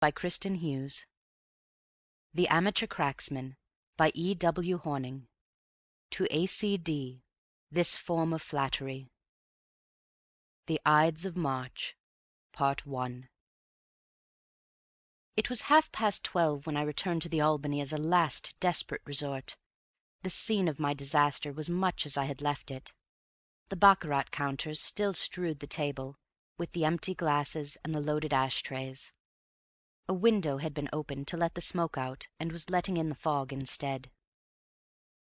by Kristen Hughes. The Amateur Cracksman by E.W. Hornung. To A.C.D. This form of flattery. The Ides of March, Part 1. It was 12:30 when I returned to the Albany as a last desperate resort. The scene of my disaster was much as I had left it. The baccarat counters still strewed the table, with the empty glasses and the loaded ash-trays. A window had been opened to let the smoke out, and was letting in the fog instead.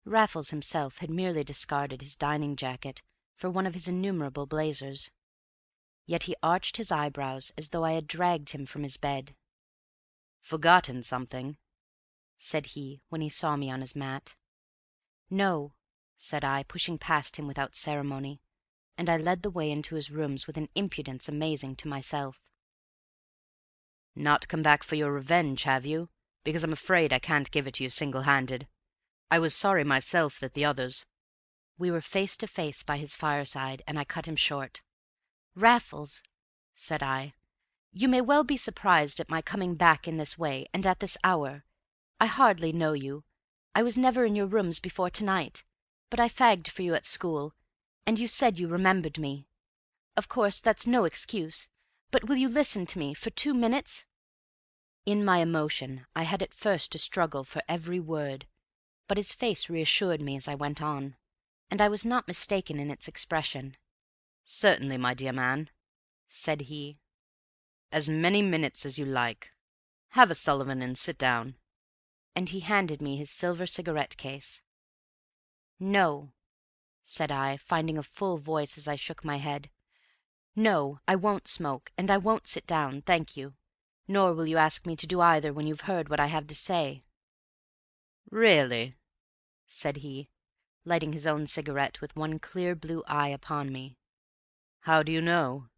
Raffles himself had merely discarded his dining jacket for one of his innumerable blazers. Yet he arched his eyebrows as though I had dragged him from his bed. "Forgotten something?" said he, when he saw me on his mat. "No," said I, pushing past him without ceremony, and I led the way into his rooms with an impudence amazing to myself. "Not come back for your revenge, have you? Because I'm afraid I can't give it to you single-handed. I was sorry myself that the others—" We were face to face by his fireside, and I cut him short. "Raffles," said I, "you may well be surprised at my coming back in this way, and at this hour. I hardly know you. I was never in your rooms before to-night, but I fagged for you at school, and you said you remembered me. Of course that's no excuse, but will you listen to me for 2 minutes?" In my emotion I had at first to struggle for every word, but his face reassured me as I went on, and I was not mistaken in its expression. "Certainly, my dear man," said he. "As many minutes as you like. Have a Sullivan and sit down." And he handed me his silver cigarette-case. "No," said I, finding a full voice as I shook my head. "No, I won't smoke, and I won't sit down, thank you. Nor will you ask me to do either when you've heard what I have to say." "Really?" said he, lighting his own cigarette with one clear blue eye upon me. "How do you know?"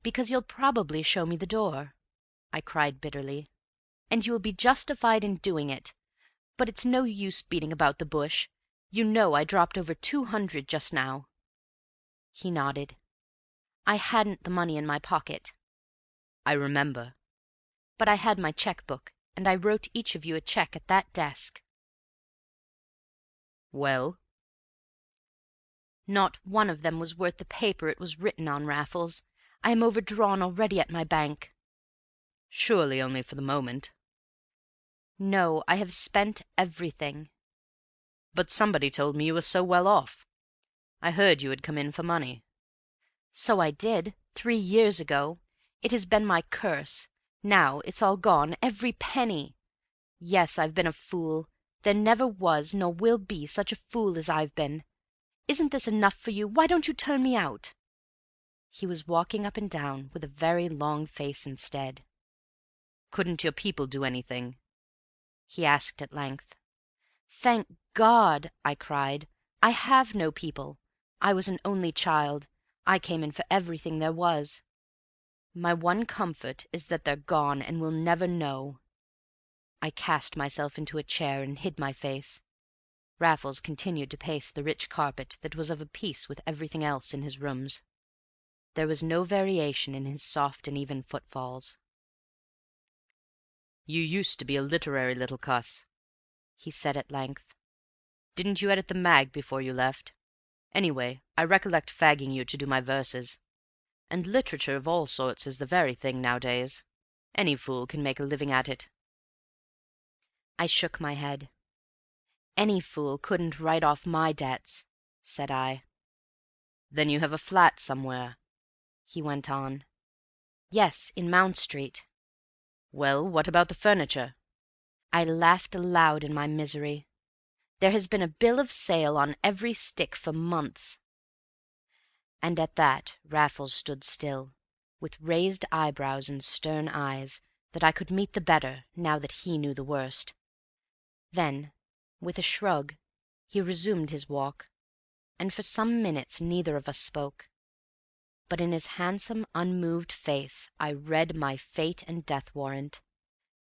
"Because you'll probably show me the door," I cried bitterly, "and you will be justified in doing it. But it's no use beating about the bush. You know I dropped over 200 just now." He nodded. "I hadn't the money in my pocket." "I remember." "But I had my cheque-book, and I wrote each of you a cheque at that desk." "Well?" "Not one of them was worth the paper it was written on, Raffles. I am overdrawn already at my bank." "Surely only for the moment." "No, I have spent everything." "But somebody told me you were so well off. I heard you had come in for money." "So I did, 3 years ago. It has been my curse. Now it's all gone, every penny. Yes, I've been a fool. There never was nor will be such a fool as I've been. Isn't this enough for you? Why don't you turn me out?" He was walking up and down with a very long face instead. "Couldn't your people do anything?" he asked at length. "Thank God!" I cried. "I have no people. I was an only child. I came in for everything there was. My one comfort is that they're gone and will never know." I cast myself into a chair and hid my face. Raffles continued to pace the rich carpet that was of a piece with everything else in his rooms. There was no variation in his soft and even footfalls. "You used to be a literary little cuss," he said at length. "Didn't you edit the mag before you left? Anyway, I recollect fagging you to do my verses. And literature of all sorts is the very thing nowadays. Any fool can make a living at it." I shook my head. "Any fool couldn't write off my debts," said I. "Then you have a flat somewhere?" he went on. "Yes, in Mount Street." "Well, what about the furniture?" I laughed aloud in my misery. "There has been a bill of sale on every stick for months." And at that Raffles stood still, with raised eyebrows and stern eyes, that I could meet the better now that he knew the worst. Then, with a shrug, he resumed his walk, and for some minutes neither of us spoke. But in his handsome, unmoved face I read my fate and death warrant,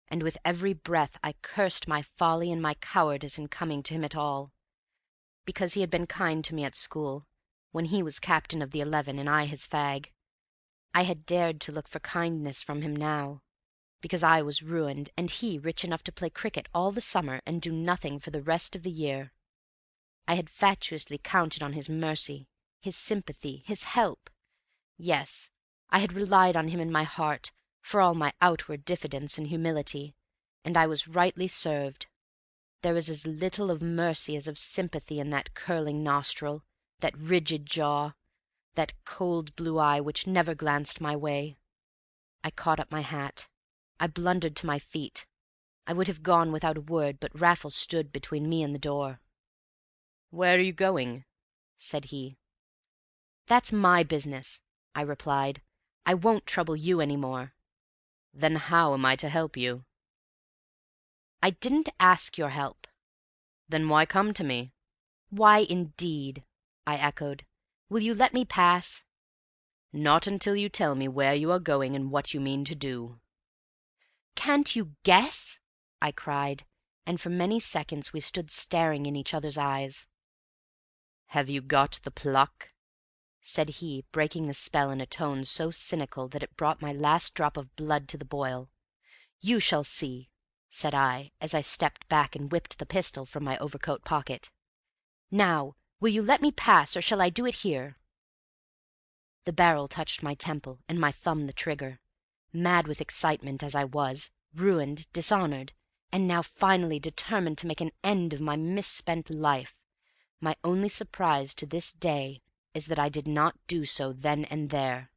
and with every breath I cursed my folly and my cowardice in coming to him at all. Because he had been kind to me at school, when he was captain of the 11 and I his fag, I had dared to look for kindness from him now. because I was ruined, and he rich enough to play cricket all the summer and do nothing for the rest of the year. I had fatuously counted on his mercy, his sympathy, his help. Yes, I had relied on him in my heart, for all my outward diffidence and humility, and I was rightly served. There was as little of mercy as of sympathy in that curling nostril, that rigid jaw, that cold blue eye which never glanced my way. I caught up my hat. I blundered to my feet. I would have gone without a word, but Raffles stood between me and the door. "Where are you going?" said he. "That's my business," I replied. "I won't trouble you any more." "Then how am I to help you?" "I didn't ask your help." "Then why come to me?" "Why, indeed?" I echoed. "Will you let me pass?" "Not until you tell me where you are going and what you mean to do." "Can't you guess?" I cried, and for many seconds we stood staring in each other's eyes. "Have you got the pluck?" said he, breaking the spell in a tone so cynical that it brought my last drop of blood to the boil. "You shall see," said I, as I stepped back and whipped the pistol from my overcoat pocket. "Now, will you let me pass, or shall I do it here?" The barrel touched my temple, and my thumb the trigger. Mad with excitement as I was, ruined, dishonored, and now finally determined to make an end of my misspent life, my only surprise to this day is that I did not do so then and there.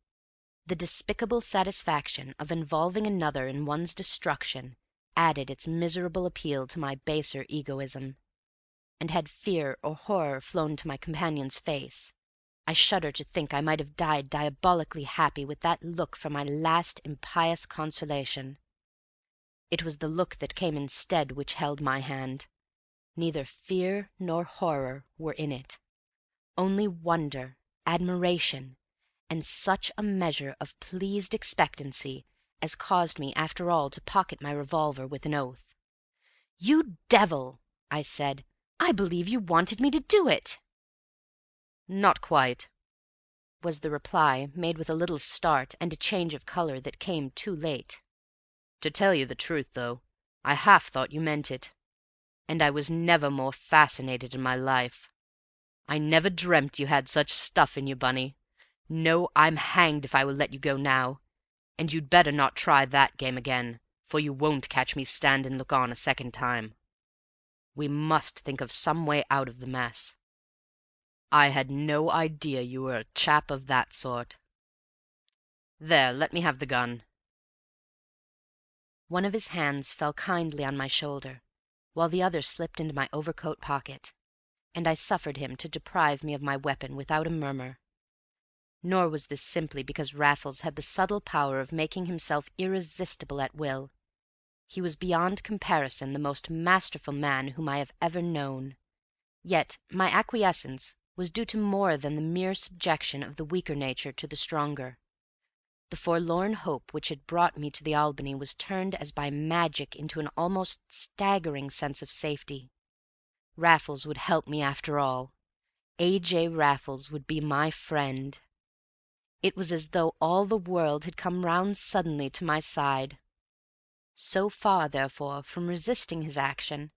The despicable satisfaction of involving another in one's destruction added its miserable appeal to my baser egoism. And had fear or horror flown to my companion's face, I shudder to think I might have died diabolically happy with that look for my last impious consolation. It was the look that came instead which held my hand. Neither fear nor horror were in it, only wonder, admiration, and such a measure of pleased expectancy as caused me after all to pocket my revolver with an oath. "You devil!" I said. "I believe you wanted me to do it!" "Not quite," was the reply, made with a little start and a change of colour that came too late. "To tell you the truth, though, I half thought you meant it. And I was never more fascinated in my life. I never dreamt you had such stuff in you, Bunny. No, I'm hanged if I will let you go now. And you'd better not try that game again, for you won't catch me stand and look on a second time. We must think of some way out of the mess. I had no idea you were a chap of that sort. There, let me have the gun." One of his hands fell kindly on my shoulder, while the other slipped into my overcoat pocket, and I suffered him to deprive me of my weapon without a murmur. Nor was this simply because Raffles had the subtle power of making himself irresistible at will. He was beyond comparison the most masterful man whom I have ever known. Yet my acquiescence was due to more than the mere subjection of the weaker nature to the stronger. The forlorn hope which had brought me to the Albany was turned as by magic into an almost staggering sense of safety. Raffles would help me after all. A.J. Raffles would be my friend. It was as though all the world had come round suddenly to my side. So far, therefore, from resisting his action,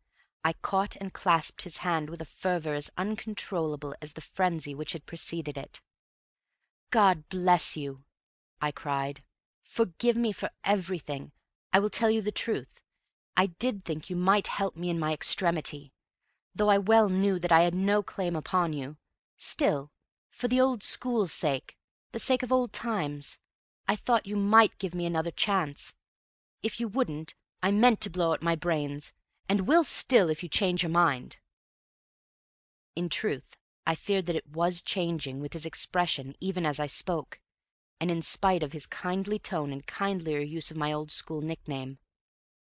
I caught and clasped his hand with a fervour as uncontrollable as the frenzy which had preceded it. "God bless you!" I cried. "Forgive me for everything. I will tell you the truth. I did think you might help me in my extremity. Though I well knew that I had no claim upon you, still, for the old school's sake, the sake of old times, I thought you might give me another chance. If you wouldn't, I meant to blow out my brains, and will still if you change your mind." In truth, I feared that it was changing with his expression even as I spoke, and in spite of his kindly tone and kindlier use of my old school nickname.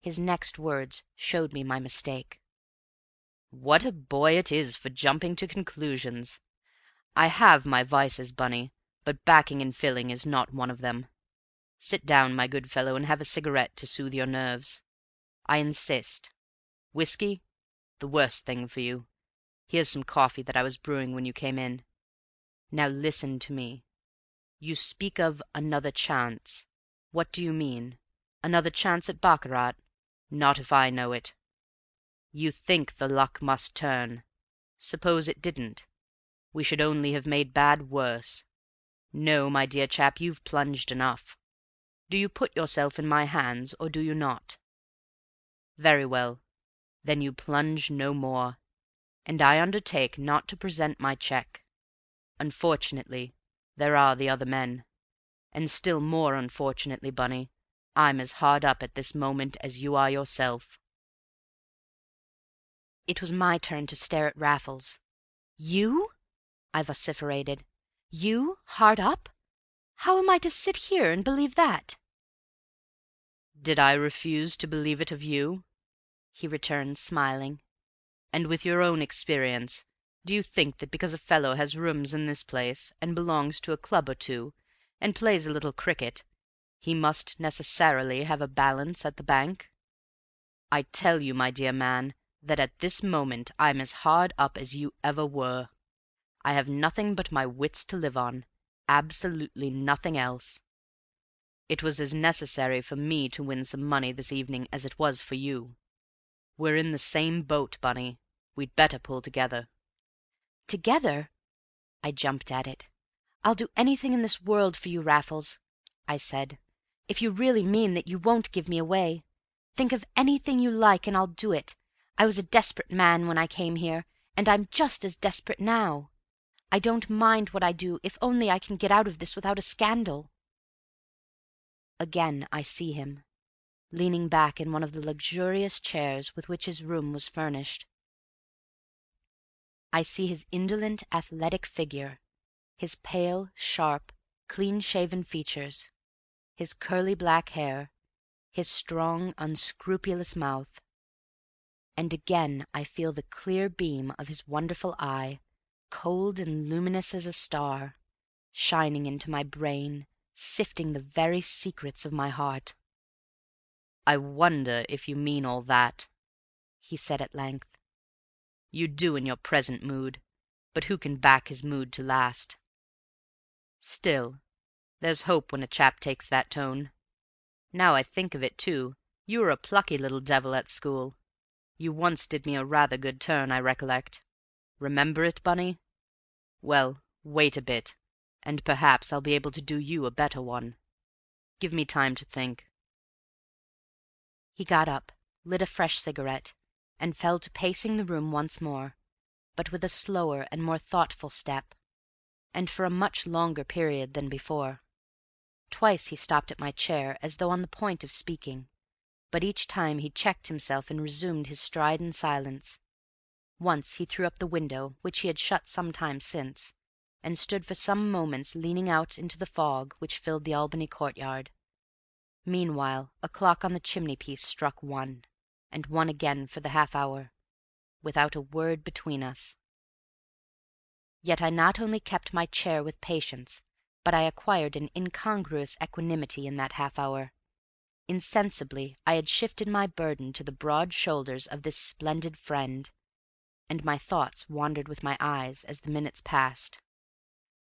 His next words showed me my mistake. "What a boy it is for jumping to conclusions! I have my vices, Bunny, but backing and filling is not one of them. Sit down, my good fellow, and have a cigarette to soothe your nerves. I insist. Whiskey? The worst thing for you. Here's some coffee that I was brewing when you came in. Now listen to me. You speak of another chance. What do you mean? Another chance at baccarat? Not if I know it. You think the luck must turn. Suppose it didn't? We should only have made bad worse. No, my dear chap, you've plunged enough. Do you put yourself in my hands, or do you not? Very well. Then you plunge no more, and I undertake not to present my cheque. Unfortunately, there are the other men. And still more unfortunately, Bunny, I'm as hard up at this moment as you are yourself." It was my turn to stare at Raffles. "You?" I vociferated. "You hard up? How am I to sit here and believe that?" "Did I refuse to believe it of you?" he returned, smiling. "And with your own experience, do you think that because a fellow has rooms in this place, and belongs to a club or two, and plays a little cricket, he must necessarily have a balance at the bank? I tell you, my dear man, that at this moment I'm as hard up as you ever were. I have nothing but my wits to live on, absolutely nothing else. It was as necessary for me to win some money this evening as it was for you. We're in the same boat, Bunny. We'd better pull together." "Together?" I jumped at it. "I'll do anything in this world for you, Raffles," I said. "If you really mean that you won't give me away. Think of anything you like and I'll do it. I was a desperate man when I came here, and I'm just as desperate now. I don't mind what I do if only I can get out of this without a scandal." Again I see him, leaning back in one of the luxurious chairs with which his room was furnished. I see his indolent, athletic figure, his pale, sharp, clean-shaven features, his curly black hair, his strong, unscrupulous mouth. And again I feel the clear beam of his wonderful eye, cold and luminous as a star, shining into my brain, sifting the very secrets of my heart. "I wonder if you mean all that," he said at length. "You do in your present mood, but who can back his mood to last? Still, there's hope when a chap takes that tone. Now I think of it, too, you were a plucky little devil at school. You once did me a rather good turn, I recollect. Remember it, Bunny? Well, wait a bit, and perhaps I'll be able to do you a better one. Give me time to think." He got up, lit a fresh cigarette, and fell to pacing the room once more, but with a slower and more thoughtful step, and for a much longer period than before. Twice he stopped at my chair as though on the point of speaking, but each time he checked himself and resumed his stride in silence. Once he threw up the window, which he had shut some time since, and stood for some moments leaning out into the fog which filled the Albany courtyard. Meanwhile a clock on the chimney-piece struck 1, and 1 again for the half-hour, without a word between us. Yet I not only kept my chair with patience, but I acquired an incongruous equanimity in that half-hour. Insensibly I had shifted my burden to the broad shoulders of this splendid friend, and my thoughts wandered with my eyes as the minutes passed.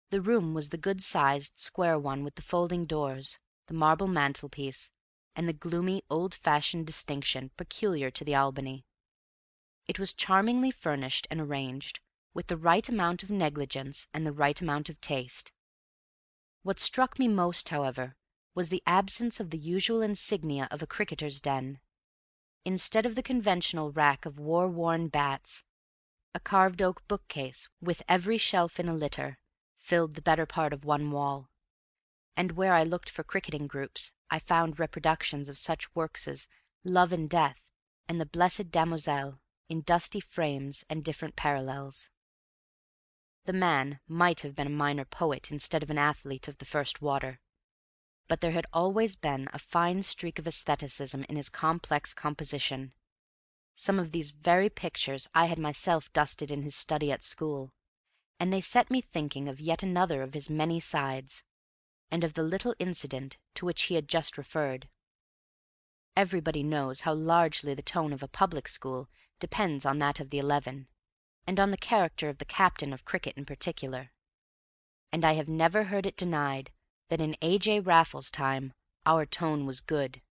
The room was the good-sized square one with the folding doors, the marble mantelpiece, and the gloomy old-fashioned distinction peculiar to the Albany. It was charmingly furnished and arranged, with the right amount of negligence and the right amount of taste. What struck me most, however, was the absence of the usual insignia of a cricketer's den. Instead of the conventional rack of war-worn bats, a carved oak bookcase, with every shelf in a litter, filled the better part of one wall, and where I looked for cricketing groups I found reproductions of such works as Love and Death and The Blessed Damozel in dusty frames and different parallels. The man might have been a minor poet instead of an athlete of the first water, but there had always been a fine streak of aestheticism in his complex composition. Some of these very pictures I had myself dusted in his study at school, and they set me thinking of yet another of his many sides, and of the little incident to which he had just referred. Everybody knows how largely the tone of a public school depends on that of the 11, and on the character of the captain of cricket in particular. And I have never heard it denied that in A. J. Raffles' time our tone was good,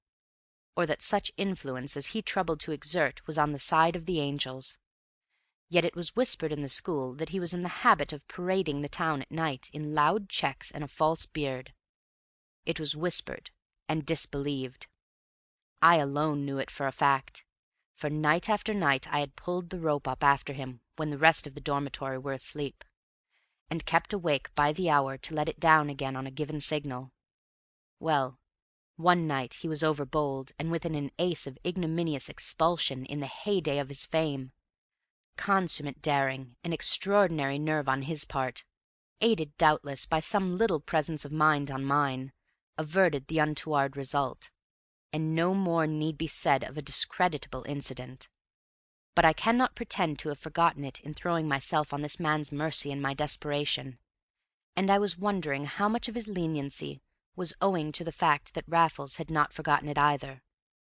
or that such influence as he troubled to exert was on the side of the angels. Yet it was whispered in the school that he was in the habit of parading the town at night in loud checks and a false beard. It was whispered and disbelieved. I alone knew it for a fact, for night after night I had pulled the rope up after him when the rest of the dormitory were asleep, and kept awake by the hour to let it down again on a given signal. Well, one night he was overbold and within an ace of ignominious expulsion in the heyday of his fame. Consummate daring and extraordinary nerve on his part, aided doubtless by some little presence of mind on mine, averted the untoward result, and no more need be said of a discreditable incident. But I cannot pretend to have forgotten it in throwing myself on this man's mercy in my desperation, and I was wondering how much of his leniency was owing to the fact that Raffles had not forgotten it either,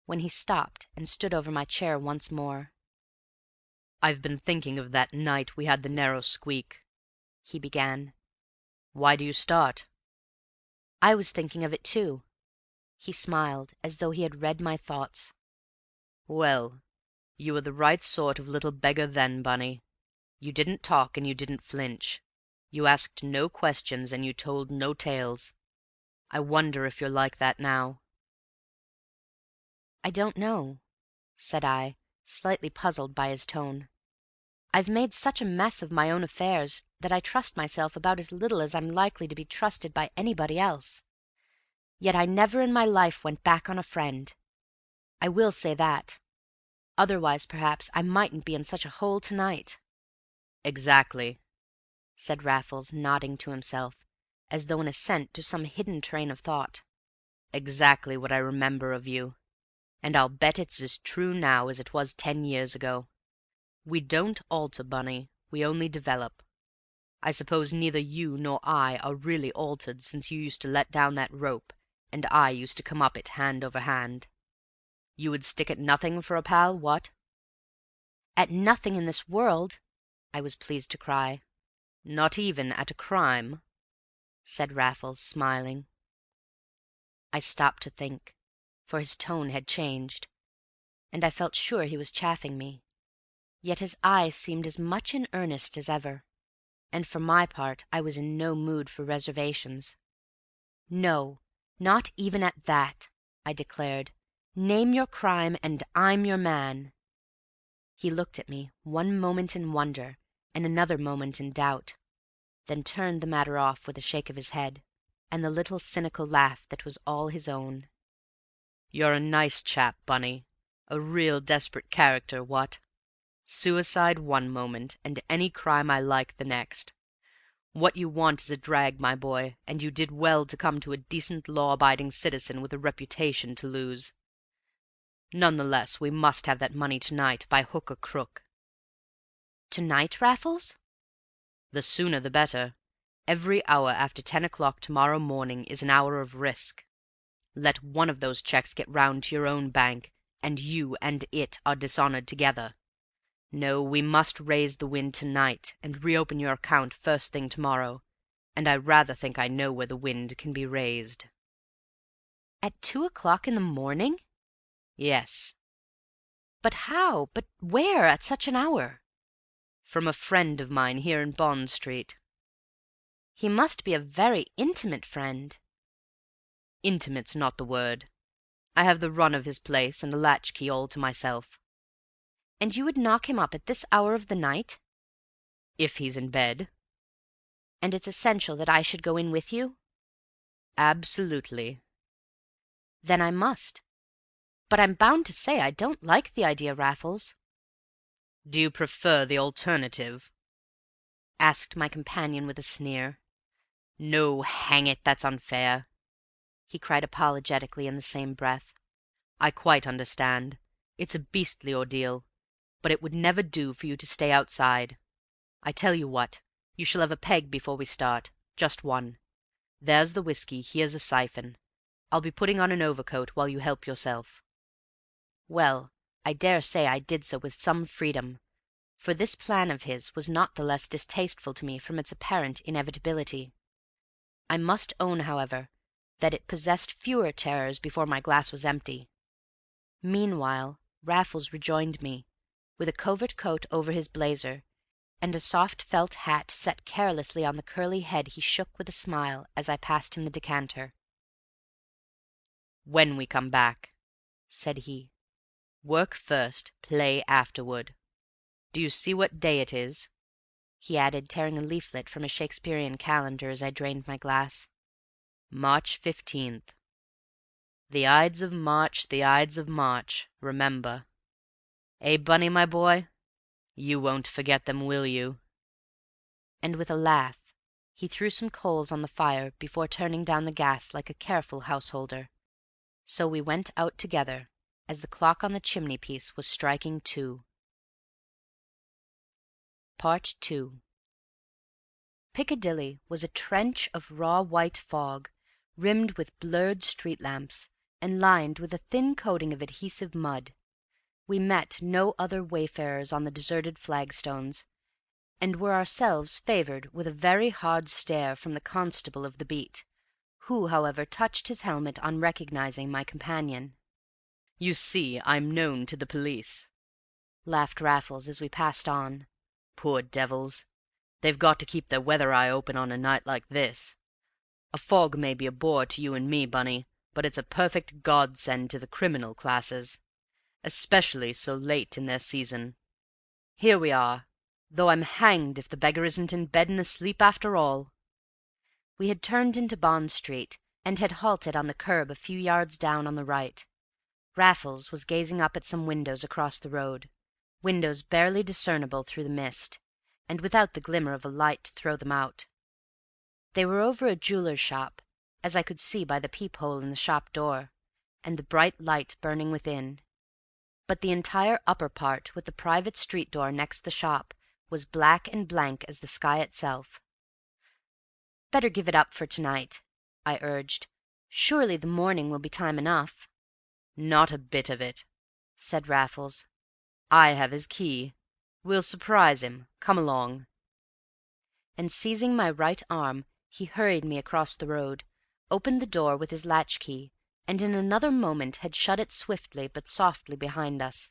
when he stopped and stood over my chair once more. "I've been thinking of that night we had the narrow squeak," he began. "Why do you start?" I was thinking of it too. He smiled, as though he had read my thoughts. "Well, you were the right sort of little beggar then, Bunny. You didn't talk and you didn't flinch. You asked no questions and you told no tales. I wonder if you're like that now." "I don't know," said I, slightly puzzled by his tone. "I've made such a mess of my own affairs that I trust myself about as little as I'm likely to be trusted by anybody else. Yet I never in my life went back on a friend. I will say that. Otherwise, perhaps, I mightn't be in such a hole to-night." "Exactly," said Raffles, nodding to himself, as though in assent to some hidden train of thought. "Exactly what I remember of you. And I'll bet it's as true now as it was 10 years ago. We don't alter, Bunny, we only develop. I suppose neither you nor I are really altered since you used to let down that rope and I used to come up it hand over hand. You would stick at nothing for a pal, what?" "At nothing in this world," I was pleased to cry. "Not even at a crime?" said Raffles, smiling. I stopped to think, for his tone had changed, and I felt sure he was chaffing me. Yet his eyes seemed as much in earnest as ever, and for my part I was in no mood for reservations. "No, not even at that," I declared. "Name your crime, and I'm your man." He looked at me, one moment in wonder, and another moment in doubt, then turned the matter off with a shake of his head, and the little cynical laugh that was all his own. "You're a nice chap, Bunny. A real desperate character, what? Suicide one moment, and any crime I like the next. What you want is a drag, my boy, and you did well to come to a decent law-abiding citizen with a reputation to lose. None the less, we must have that money to-night, by hook or crook." "To-night, Raffles?" "The sooner the better. Every hour after 10 o'clock to-morrow morning is an hour of risk. Let one of those checks get round to your own bank, and you and it are dishonored together. No, we must raise the wind to-night, and reopen your account first thing to-morrow, and I rather think I know where the wind can be raised." "At 2 o'clock in the morning?" "Yes." "But how? But where, at such an hour?" "From a friend of mine here in Bond Street." "He must be a very intimate friend." "Intimate's not the word. I have the run of his place and a latchkey all to myself." "And you would knock him up at this hour of the night?" "If he's in bed." "And it's essential that I should go in with you?" "Absolutely." "Then I must. But I'm bound to say I don't like the idea, Raffles." "Do you prefer the alternative?" asked my companion with a sneer. "No, hang it, that's unfair," he cried apologetically in the same breath. "I quite understand. It's a beastly ordeal, but it would never do for you to stay outside. I tell you what, you shall have a peg before we start. Just one. There's the whiskey, here's a siphon. I'll be putting on an overcoat while you help yourself." Well, I dare say I did so with some freedom, for this plan of his was not the less distasteful to me from its apparent inevitability. I must own, however, that it possessed fewer terrors before my glass was empty. Meanwhile Raffles rejoined me, with a covert coat over his blazer, and a soft felt hat set carelessly on the curly head he shook with a smile as I passed him the decanter. "When we come back," said he. "Work first, play afterward. Do you see what day it is?" he added, tearing a leaflet from a Shakespearean calendar as I drained my glass. "March 15th. The Ides of March, the Ides of March, remember. Eh, Bunny, my boy? You won't forget them, will you?" And with a laugh he threw some coals on the fire before turning down the gas like a careful householder. So we went out together as the clock on the chimney-piece was striking 2. Part 2. Piccadilly was a trench of raw white fog, rimmed with blurred street lamps, and lined with a thin coating of adhesive mud. We met no other wayfarers on the deserted flagstones, and were ourselves favoured with a very hard stare from the constable of the beat, who, however, touched his helmet on recognizing my companion. "You see, I'm known to the police," laughed Raffles as we passed on. "Poor devils! They've got to keep their weather eye open on a night like this. A fog may be a bore to you and me, Bunny, but it's a perfect godsend to the criminal classes, especially so late in their season. Here we are, though I'm hanged if the beggar isn't in bed and asleep after all." We had turned into Bond Street, and had halted on the curb a few yards down on the right. Raffles was gazing up at some windows across the road, windows barely discernible through the mist, and without the glimmer of a light to throw them out. They were over a jeweller's shop, as I could see by the peep-hole in the shop door, and the bright light burning within. But the entire upper part, with the private street door next the shop, was black and blank as the sky itself. "Better give it up for to-night," I urged. "Surely the morning will be time enough." "Not a bit of it," said Raffles. "I have his key. We'll surprise him. Come along." And seizing my right arm, he hurried me across the road, opened the door with his latch-key, and in another moment had shut it swiftly but softly behind us.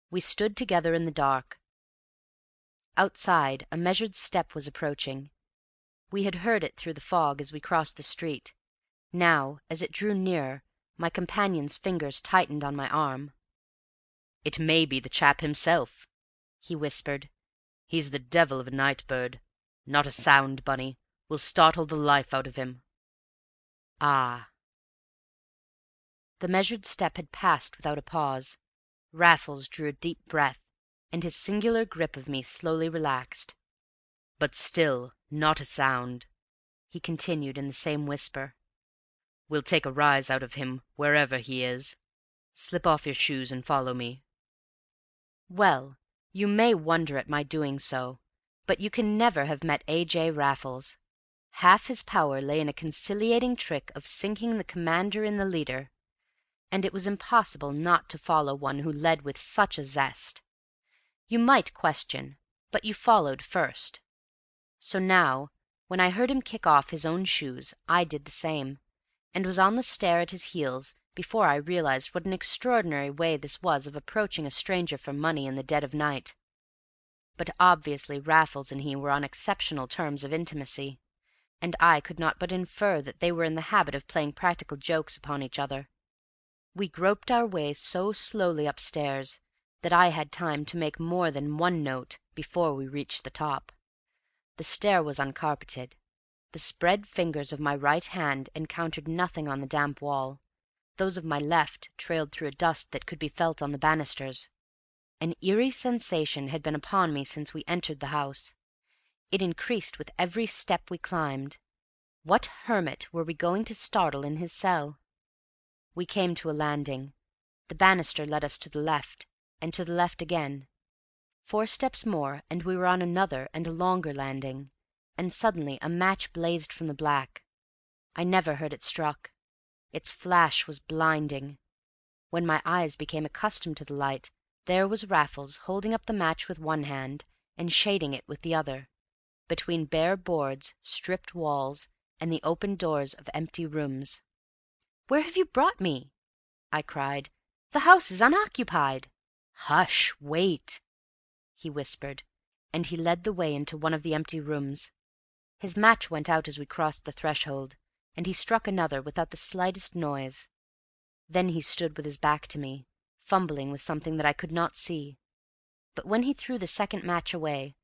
We stood together in the dark. Outside, a measured step was approaching. We had heard it through the fog as we crossed the street. Now, as it drew nearer, my companion's fingers tightened on my arm. "It may be the chap himself," he whispered. "He's the devil of a night-bird. Not a sound, Bunny. We'll startle the life out of him." Ah! The measured step had passed without a pause. Raffles drew a deep breath, and his singular grip of me slowly relaxed. "But still not a sound," he continued in the same whisper. "We'll take a rise out of him wherever he is. Slip off your shoes and follow me." Well, you may wonder at my doing so, but you can never have met A.J. Raffles. Half his power lay in a conciliating trick of sinking the commander in the leader, and it was impossible not to follow one who led with such a zest. You might question, but you followed first. So now, when I heard him kick off his own shoes, I did the same, and was on the stair at his heels before I realized what an extraordinary way this was of approaching a stranger for money in the dead of night. But obviously Raffles and he were on exceptional terms of intimacy, and I could not but infer that they were in the habit of playing practical jokes upon each other. We groped our way so slowly upstairs that I had time to make more than one note before we reached the top. The stair was uncarpeted. The spread fingers of my right hand encountered nothing on the damp wall. Those of my left trailed through a dust that could be felt on the banisters. An eerie sensation had been upon me since we entered the house. It increased with every step we climbed. What hermit were we going to startle in his cell? We came to a landing. The banister led us to the left, and to the left again. 4 steps more, and we were on another and a longer landing, and suddenly a match blazed from the black. I never heard it struck. Its flash was blinding. When my eyes became accustomed to the light, there was Raffles holding up the match with one hand and shading it with the other, between bare boards, stripped walls, and the open doors of empty rooms. "Where have you brought me?" I cried. The house is unoccupied." "Hush! Wait!" he whispered, and he led the way into one of the empty rooms. His match went out as we crossed the threshold, and he struck another without the slightest noise. Then he stood with his back to me, fumbling with something that I could not see. But when he threw the second match away,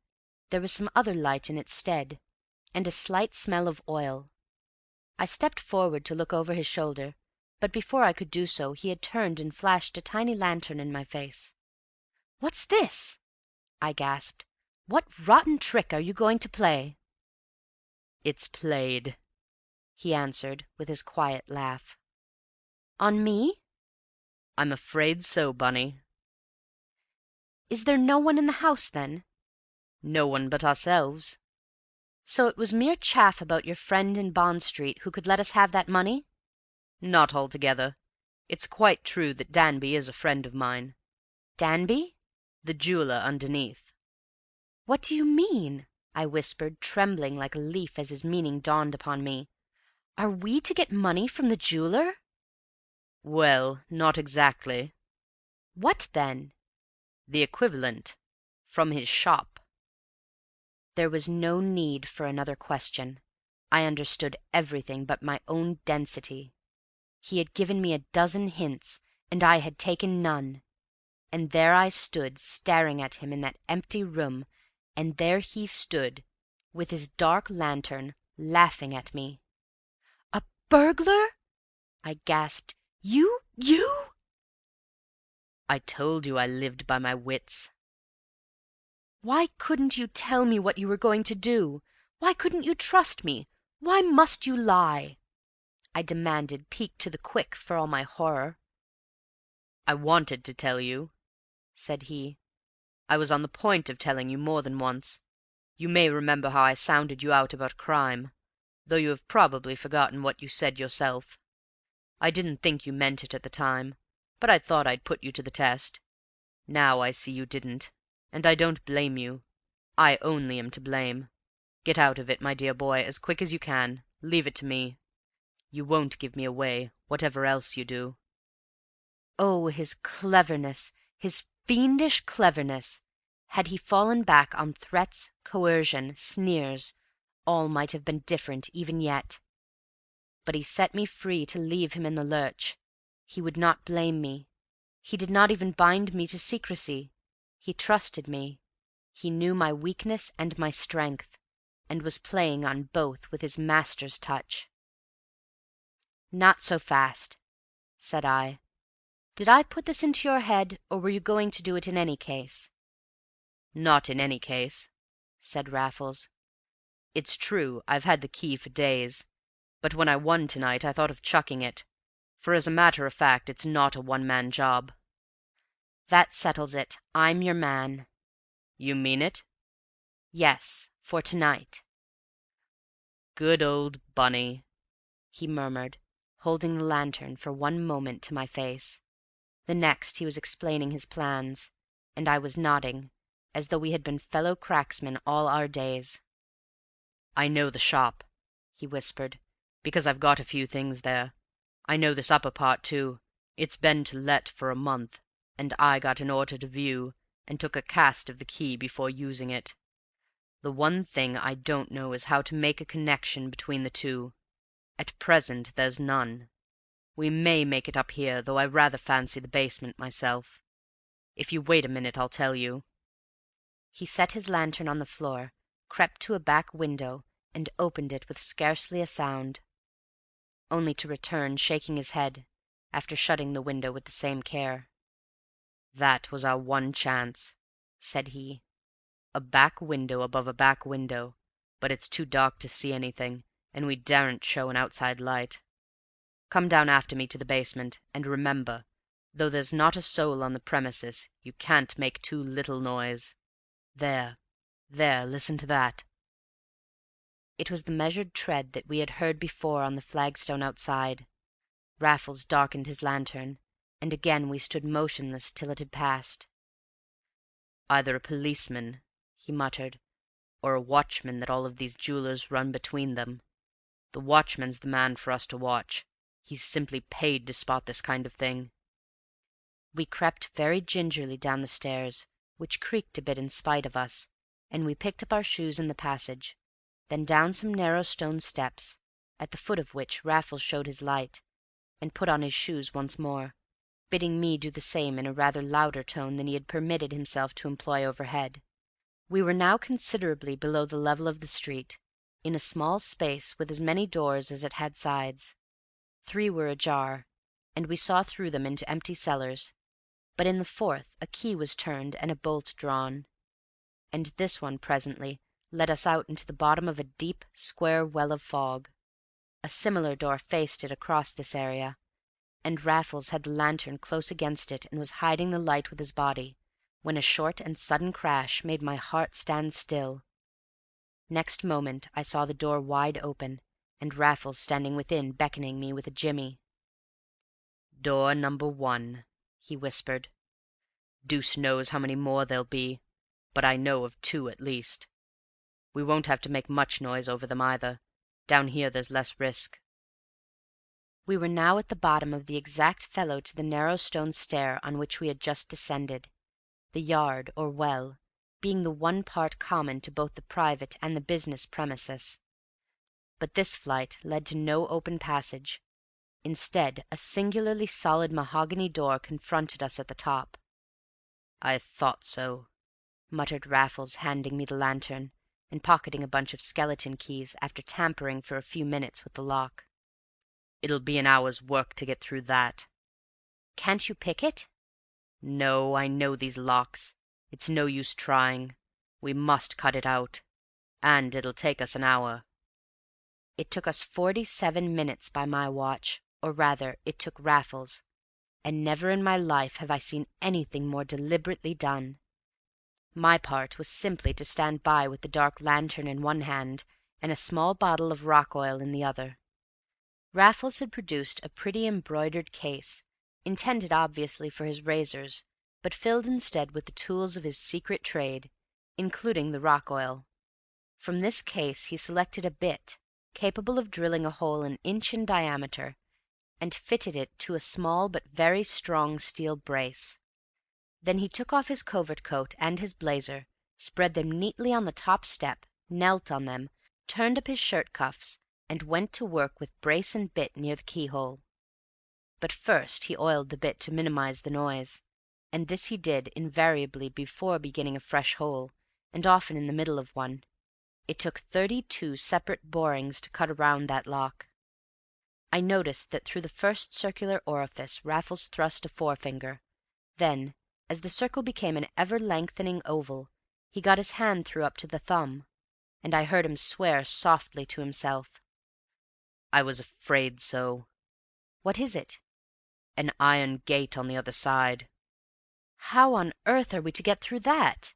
there was some other light in its stead, and a slight smell of oil. I stepped forward to look over his shoulder, but before I could do so he had turned and flashed a tiny lantern in my face. "What's this?" I gasped. "What rotten trick are you going to play?" "It's played," he answered, with his quiet laugh. "On me?" "I'm afraid so, Bunny." "Is there no one in the house, then?" "No one but ourselves." "So it was mere chaff about your friend in Bond Street who could let us have that money?" "Not altogether. It's quite true that Danby is a friend of mine." "Danby?" "The jeweller underneath." "What do you mean?" I whispered, trembling like a leaf as his meaning dawned upon me. "Are we to get money from the jeweller?" "Well, not exactly." "What then?" "The equivalent. From his shop." There was no need for another question. I understood everything but my own density. He had given me a dozen hints, and I had taken none. And there I stood staring at him in that empty room, and there he stood, with his dark lantern, laughing at me. "A burglar?" I gasped. You?" "I told you I lived by my wits." "Why couldn't you tell me what you were going to do? Why couldn't you trust me? Why must you lie?" I demanded, piqued to the quick for all my horror. "I wanted to tell you," said he. "I was on the point of telling you more than once. You may remember how I sounded you out about crime, though you have probably forgotten what you said yourself. I didn't think you meant it at the time, but I thought I'd put you to the test. Now I see you didn't, and I don't blame you. I only am to blame. Get out of it, my dear boy, as quick as you can. Leave it to me. You won't give me away, whatever else you do." Oh, his cleverness, his fiendish cleverness! Had he fallen back on threats, coercion, sneers, all might have been different even yet. But he set me free to leave him in the lurch. He would not blame me. He did not even bind me to secrecy. He trusted me. He knew my weakness and my strength, and was playing on both with his master's touch. "Not so fast," said I. "Did I put this into your head, or were you going to do it in any case?" "Not in any case," said Raffles. "It's true I've had the key for days, but when I won to-night I thought of chucking it, for as a matter of fact it's not a one-man job." "That settles it. I'm your man." "You mean it?" "Yes, for to-night." "Good old Bunny," he murmured, holding the lantern for one moment to my face. The next he was explaining his plans, and I was nodding, as though we had been fellow cracksmen all our days. "I know the shop," he whispered, "because I've got a few things there. I know this upper part, too. It's been to let for a month, and I got an order to view, and took a cast of the key before using it. The one thing I don't know is how to make a connection between the two. At present there's none. We may make it up here, though I rather fancy the basement myself. If you wait a minute I'll tell you." He set his lantern on the floor, crept to a back window, and opened it with scarcely a sound, only to return shaking his head, after shutting the window with the same care. "That was our one chance," said he. "A back window above a back window, but it's too dark to see anything, and we daren't show an outside light. Come down after me to the basement, and remember, though there's not a soul on the premises, you can't make too little noise. There, listen to that." It was the measured tread that we had heard before on the flagstone outside. Raffles darkened his lantern, and again we stood motionless till it had passed. "Either a policeman," he muttered, "or a watchman that all of these jewellers run between them. The watchman's the man for us to watch. He's simply paid to spot this kind of thing." We crept very gingerly down the stairs, which creaked a bit in spite of us, and we picked up our shoes in the passage, then down some narrow stone steps, at the foot of which Raffles showed his light, and put on his shoes once more, bidding me do the same in a rather louder tone than he had permitted himself to employ overhead. We were now considerably below the level of the street, in a small space with as many doors as it had sides. 3 were ajar, and we saw through them into empty cellars, but in the 4th a key was turned and a bolt drawn, and this one presently led us out into the bottom of a deep, square well of fog. A similar door faced it across this area, and Raffles had the lantern close against it and was hiding the light with his body, when a short and sudden crash made my heart stand still. Next moment I saw the door wide open, and Raffles standing within beckoning me with a jimmy. "Door number 1," he whispered. "Deuce knows how many more there'll be, but I know of 2 at least. We won't have to make much noise over them either. Down here there's less risk." We were now at the bottom of the exact fellow to the narrow stone stair on which we had just descended, the yard, or well, being the one part common to both the private and the business premises. But this flight led to no open passage. Instead, a singularly solid mahogany door confronted us at the top. "I thought so," muttered Raffles, handing me the lantern, and pocketing a bunch of skeleton keys after tampering for a few minutes with the lock. "It'll be an hour's work to get through that." "Can't you pick it?" "No, I know these locks. It's no use trying. We must cut it out. And it'll take us an hour." It took us 47 minutes by my watch, or rather, it took Raffles, and never in my life have I seen anything more deliberately done. My part was simply to stand by with the dark lantern in one hand and a small bottle of rock oil in the other. Raffles had produced a pretty embroidered case, intended obviously for his razors, but filled instead with the tools of his secret trade, including the rock oil. From this case he selected a bit, capable of drilling a hole an inch in diameter, and fitted it to a small but very strong steel brace. Then he took off his covert coat and his blazer, spread them neatly on the top step, knelt on them, turned up his shirt cuffs, and went to work with brace and bit near the keyhole. But first he oiled the bit to minimize the noise, and this he did invariably before beginning a fresh hole, and often in the middle of one. It took 32 separate borings to cut around that lock. I noticed that through the first circular orifice Raffles thrust a forefinger. Then, as the circle became an ever-lengthening oval, he got his hand through up to the thumb, and I heard him swear softly to himself. "I was afraid so." "What is it?" "An iron gate on the other side." "How on earth are we to get through that?"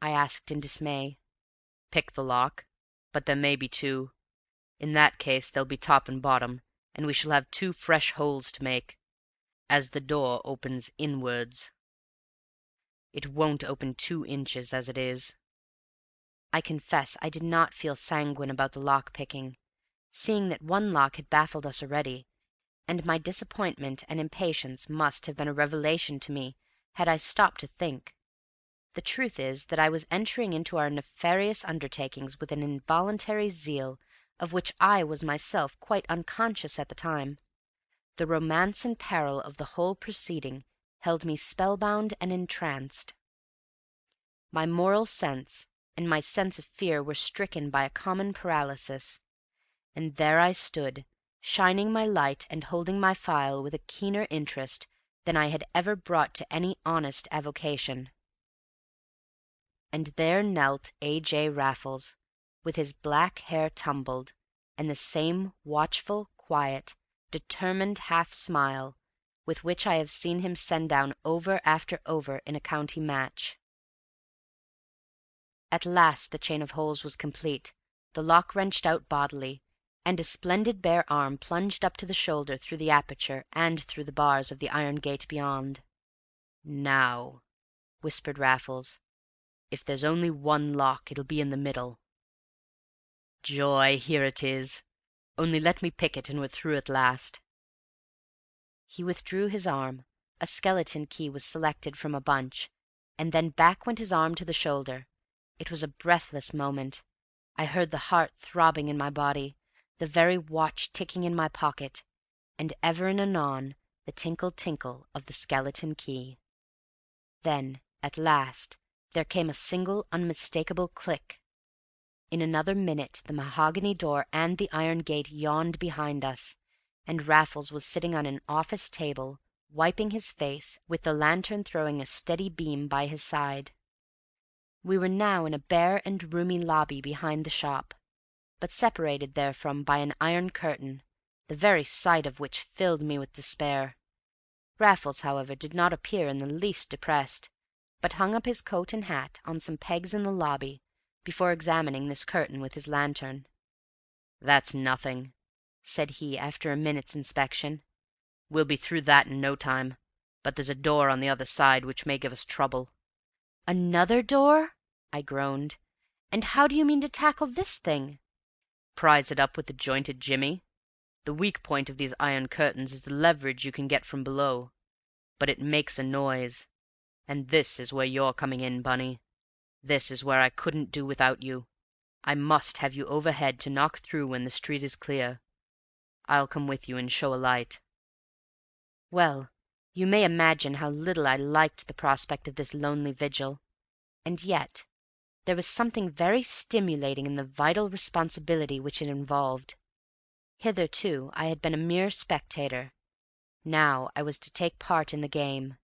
I asked in dismay. "Pick the lock. But there may be 2. In that case there'll be top and bottom, and we shall have 2 fresh holes to make, as the door opens inwards. It won't open 2 inches as it is." I confess I did not feel sanguine about the lock-picking, seeing that one lock had baffled us already, and my disappointment and impatience must have been a revelation to me had I stopped to think. The truth is that I was entering into our nefarious undertakings with an involuntary zeal of which I was myself quite unconscious at the time. The romance and peril of the whole proceeding held me spellbound and entranced. My moral sense and my sense of fear were stricken by a common paralysis, and there I stood, shining my light and holding my file with a keener interest than I had ever brought to any honest avocation. And there knelt A.J. Raffles, with his black hair tumbled, and the same watchful, quiet, determined half-smile with which I have seen him send down over after over in a county match. At last the chain of holes was complete, the lock wrenched out bodily, and a splendid bare arm plunged up to the shoulder through the aperture and through the bars of the iron gate beyond. "Now," whispered Raffles, "if there's only one lock, it'll be in the middle. Joy, here it is! Only let me pick it, and we're through at last." He withdrew his arm, A skeleton key was selected from a bunch, and then back went his arm to the shoulder. It was a breathless moment. I heard the heart throbbing in my body, the very watch ticking in my pocket, and ever and anon the tinkle-tinkle of the skeleton key. Then, at last, there came a single unmistakable click. In another minute the mahogany door and the iron gate yawned behind us, and Raffles was sitting on an office table, wiping his face, with the lantern throwing a steady beam by his side. We were now in a bare and roomy lobby behind the shop, but separated therefrom by an iron curtain, the very sight of which filled me with despair. Raffles, however, did not appear in the least depressed, but hung up his coat and hat on some pegs in the lobby before examining this curtain with his lantern. "That's nothing," said he, after a minute's inspection. "We'll be through that in no time, but there's a door on the other side which may give us trouble." "Another door?" I groaned. "And how do you mean to tackle this thing?" "Prise it up with the jointed jimmy. The weak point of these iron curtains is the leverage you can get from below, but it makes a noise. And this is where you're coming in, Bunny. This is where I couldn't do without you. I must have you overhead to knock through when the street is clear. I'll come with you and show a light." Well, you may imagine how little I liked the prospect of this lonely vigil, and yet there was something very stimulating in the vital responsibility which it involved. Hitherto I had been a mere spectator. Now I was to take part in the game,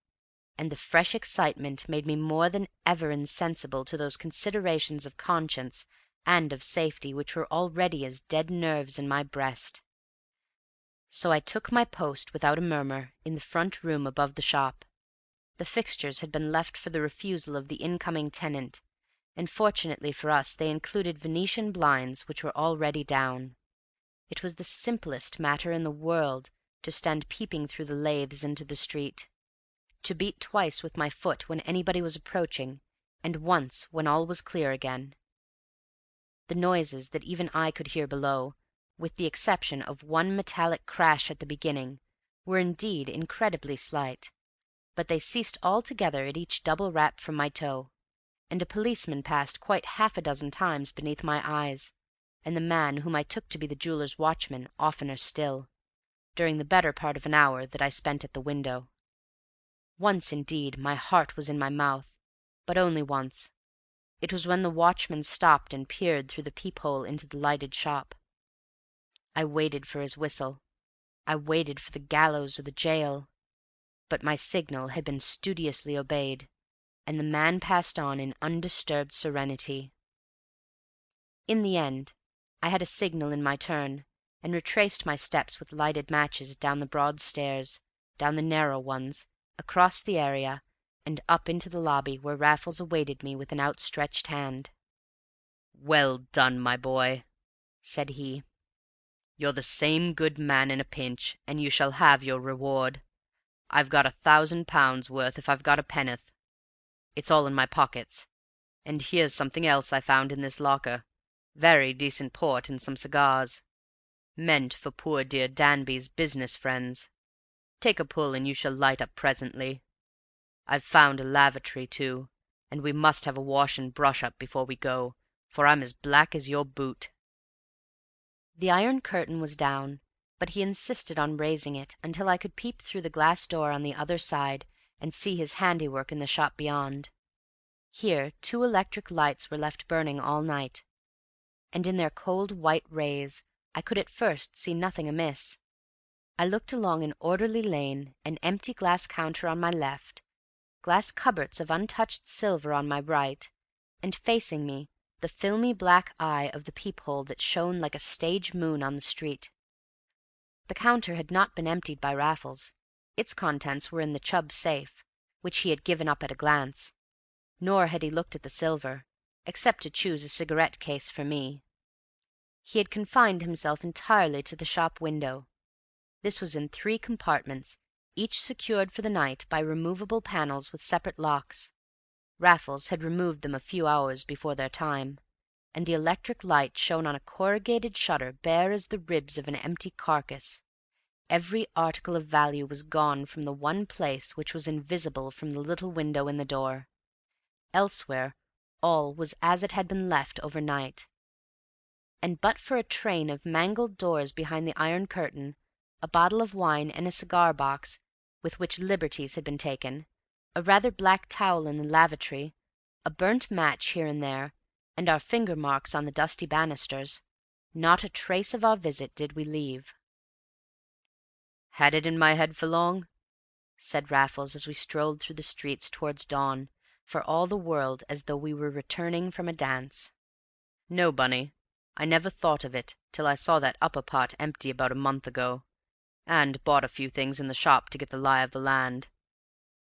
and the fresh excitement made me more than ever insensible to those considerations of conscience and of safety which were already as dead nerves in my breast. So I took my post without a murmur in the front room above the shop. The fixtures had been left for the refusal of the incoming tenant, and fortunately for us they included Venetian blinds which were already down. It was the simplest matter in the world to stand peeping through the lathes into the street, to beat twice with my foot when anybody was approaching, and once when all was clear again. The noises that even I could hear below, with the exception of one metallic crash at the beginning, were indeed incredibly slight, but they ceased altogether at each double rap from my toe, and a policeman passed quite half a dozen times beneath my eyes, and the man whom I took to be the jeweller's watchman oftener still, during the better part of an hour that I spent at the window. Once, indeed, my heart was in my mouth, but only once. It was when the watchman stopped and peered through the peep-hole into the lighted shop. I waited for his whistle. I waited for the gallows or the jail. But my signal had been studiously obeyed, and the man passed on in undisturbed serenity. In the end, I had a signal in my turn, and retraced my steps with lighted matches down the broad stairs, down the narrow ones, across the area, and up into the lobby where Raffles awaited me with an outstretched hand. "Well done, my boy," said he. "You're the same good man in a pinch, and you shall have your reward. I've got £1,000 worth if I've got a penn'orth. It's all in my pockets. And here's something else I found in this locker. Very decent port and some cigars. Meant for poor dear Danby's business friends. Take a pull and you shall light up presently. I've found a lavatory, too, and we must have a wash and brush up before we go, for I'm as black as your boot." The iron curtain was down, but he insisted on raising it until I could peep through the glass door on the other side and see his handiwork in the shop beyond. Here 2 electric lights were left burning all night, and in their cold white rays I could at first see nothing amiss. I looked along an orderly lane, an empty glass counter on my left, glass cupboards of untouched silver on my right, and facing me the filmy black eye of the peep-hole that shone like a stage moon on the street. The counter had not been emptied by Raffles. Its contents were in the Chubb safe, which he had given up at a glance, nor had he looked at the silver, except to choose a cigarette case for me. He had confined himself entirely to the shop window. This was in 3 compartments, each secured for the night by removable panels with separate locks. Raffles had removed them a few hours before their time, and the electric light shone on a corrugated shutter bare as the ribs of an empty carcass. Every article of value was gone from the one place which was invisible from the little window in the door. Elsewhere all was as it had been left overnight, and but for a train of mangled doors behind the iron curtain, a bottle of wine and a cigar-box with which liberties had been taken, a rather black towel in the lavatory, a burnt match here and there, and our finger-marks on the dusty banisters, not a trace of our visit did we leave. "Had it in my head for long?" said Raffles as we strolled through the streets towards dawn, for all the world as though we were returning from a dance. "No, Bunny. I never thought of it till I saw that upper part empty about a month ago, and bought a few things in the shop to get the lie of the land.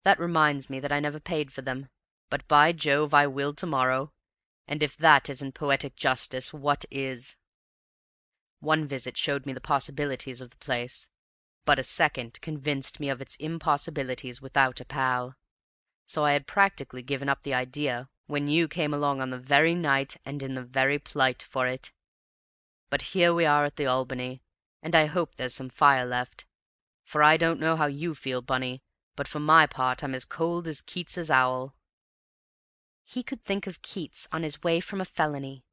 That reminds me that I never paid for them, but by Jove I will to-morrow, and if that isn't poetic justice, what is? One visit showed me the possibilities of the place, but a second convinced me of its impossibilities without a pal. So I had practically given up the idea when you came along on the very night and in the very plight for it. But here we are at the Albany, and I hope there's some fire left, for I don't know how you feel, Bunny, but for my part I'm as cold as Keats's owl." He could think of Keats on his way from a felony.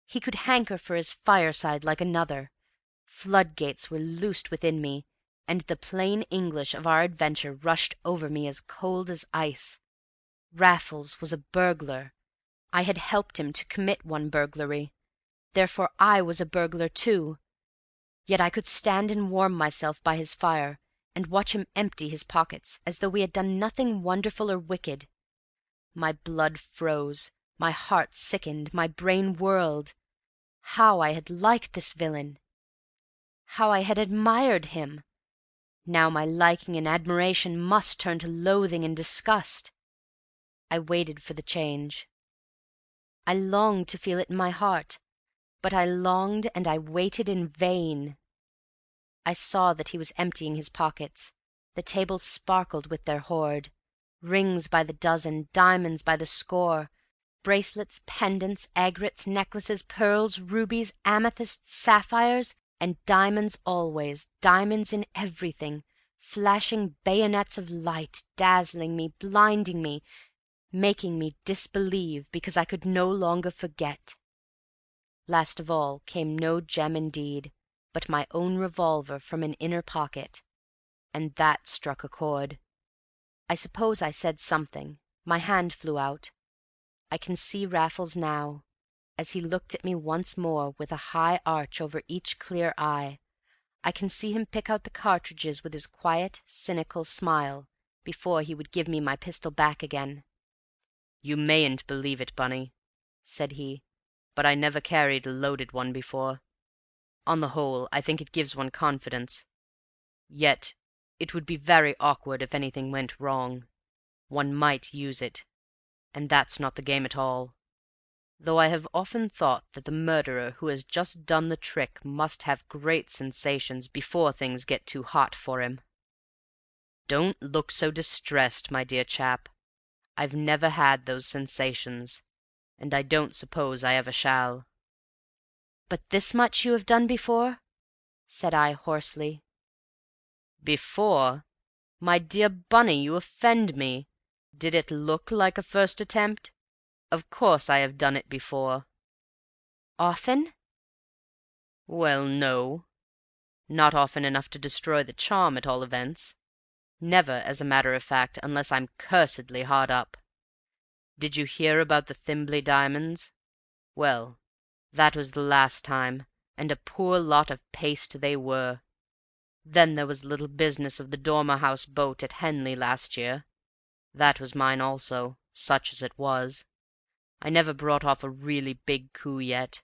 He could hanker for his fireside like another. Floodgates were loosed within me, and the plain English of our adventure rushed over me as cold as ice. Raffles was a burglar. I had helped him to commit one burglary. Therefore I was a burglar too. Yet I could stand and warm myself by his fire, and watch him empty his pockets as though we had done nothing wonderful or wicked. My blood froze, my heart sickened, my brain whirled. How I had liked this villain! How I had admired him! Now my liking and admiration must turn to loathing and disgust. I waited for the change. I longed to feel it in my heart, but I longed and I waited in vain. I saw that he was emptying his pockets. The table sparkled with their hoard. Rings by the dozen, diamonds by the score, bracelets, pendants, aigrettes, necklaces, pearls, rubies, amethysts, sapphires, and diamonds always, diamonds in everything, flashing bayonets of light, dazzling me, blinding me, making me disbelieve because I could no longer forget. Last of all came no gem indeed, but my own revolver from an inner pocket, and that struck a chord. I suppose I said something. My hand flew out. I can see Raffles now, as he looked at me once more with a high arch over each clear eye. I can see him pick out the cartridges with his quiet, cynical smile before he would give me my pistol back again. "You mayn't believe it, Bunny," said he, "but I never carried a loaded one before. On the whole, I think it gives one confidence. Yet it would be very awkward if anything went wrong. One might use it, and that's not the game at all. Though I have often thought that the murderer who has just done the trick must have great sensations before things get too hot for him. Don't look so distressed, my dear chap. I've never had those sensations, and I don't suppose I ever shall." "But this much you have done before?" said I hoarsely. "Before? My dear Bunny, you offend me. Did it look like a first attempt? Of course I have done it before." "Often?" "Well, no. Not often enough to destroy the charm, at all events. Never, as a matter of fact, unless I'm cursedly hard up. Did you hear about the Thimbley diamonds? Well, that was the last time, and a poor lot of paste they were. Then there was the little business of the Dormer House boat at Henley last year. That was mine also, such as it was. I never brought off a really big coup yet.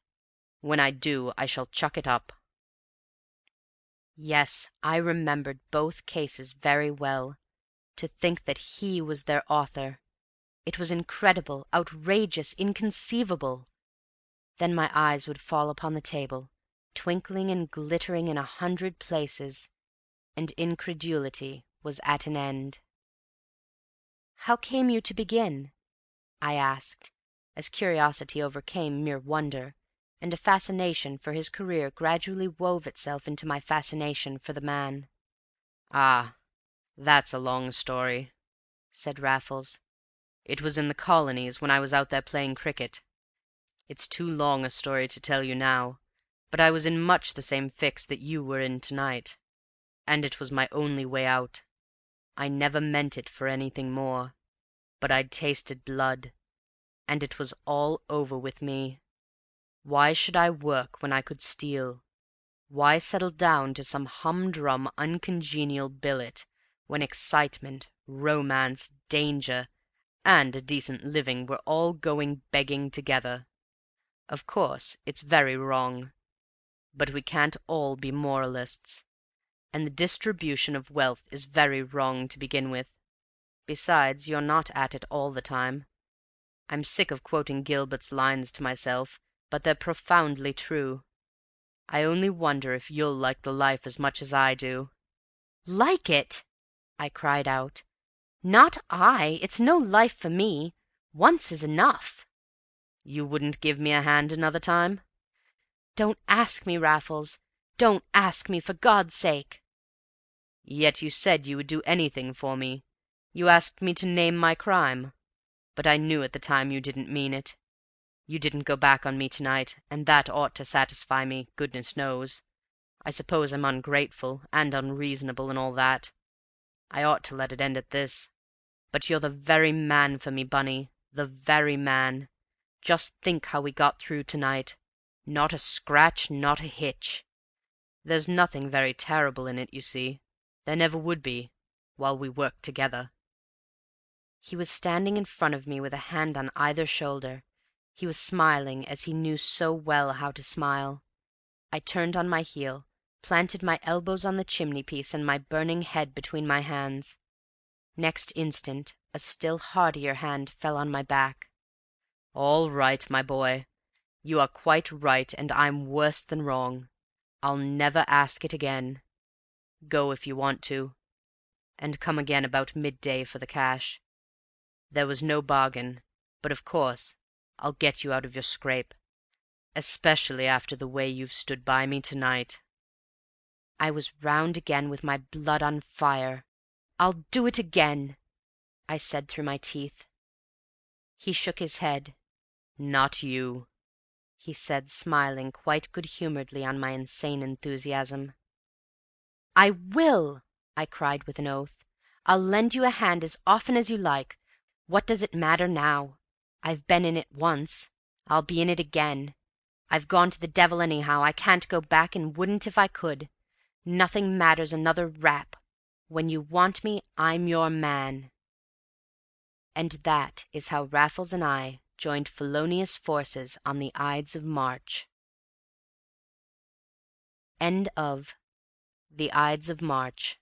When I do, I shall chuck it up." Yes, I remembered both cases very well. To think that he was their author! It was incredible, outrageous, inconceivable. Then my eyes would fall upon the table, twinkling and glittering in 100 places, and incredulity was at an end. "How came you to begin?" I asked, as curiosity overcame mere wonder, and a fascination for his career gradually wove itself into my fascination for the man. "Ah, that's a long story," said Raffles. "It was in the colonies, when I was out there playing cricket. It's too long a story to tell you now, but I was in much the same fix that you were in to-night, and it was my only way out. I never meant it for anything more, but I'd tasted blood, and it was all over with me. Why should I work when I could steal? Why settle down to some humdrum, uncongenial billet when excitement, romance, danger, and a decent living were all going begging together? Of course, it's very wrong, but we can't all be moralists, and the distribution of wealth is very wrong to begin with. Besides, you're not at it all the time. I'm sick of quoting Gilbert's lines to myself, but they're profoundly true. I only wonder if you'll like the life as much as I do." "Like it!" I cried out. "Not I! It's no life for me. Once is enough." "You wouldn't give me a hand another time?" "Don't ask me, Raffles. Don't ask me, for God's sake!" "Yet you said you would do anything for me. You asked me to name my crime. But I knew at the time you didn't mean it. You didn't go back on me to-night, and that ought to satisfy me, goodness knows. I suppose I'm ungrateful and unreasonable and all that. I ought to let it end at this. But you're the very man for me, Bunny, the very man. Just think how we got through to-night. Not a scratch, not a hitch. There's nothing very terrible in it, you see. There never would be, while we worked together." He was standing in front of me with a hand on either shoulder. He was smiling as he knew so well how to smile. I turned on my heel, planted my elbows on the chimney-piece and my burning head between my hands. Next instant a still heartier hand fell on my back. "All right, my boy. You are quite right, and I'm worse than wrong. I'll never ask it again. Go if you want to, and come again about midday for the cash. There was no bargain, but of course I'll get you out of your scrape, especially after the way you've stood by me to-night." I was round again with my blood on fire. "I'll do it again," I said through my teeth. He shook his head. "Not you," he said, smiling quite good-humouredly on my insane enthusiasm. "I will!" I cried with an oath. "I'll lend you a hand as often as you like. What does it matter now? I've been in it once. I'll be in it again. I've gone to the devil anyhow. I can't go back, and wouldn't if I could. Nothing matters another rap. When you want me, I'm your man." And that is how Raffles and I joined felonious forces on the Ides of March. End of The Ides of March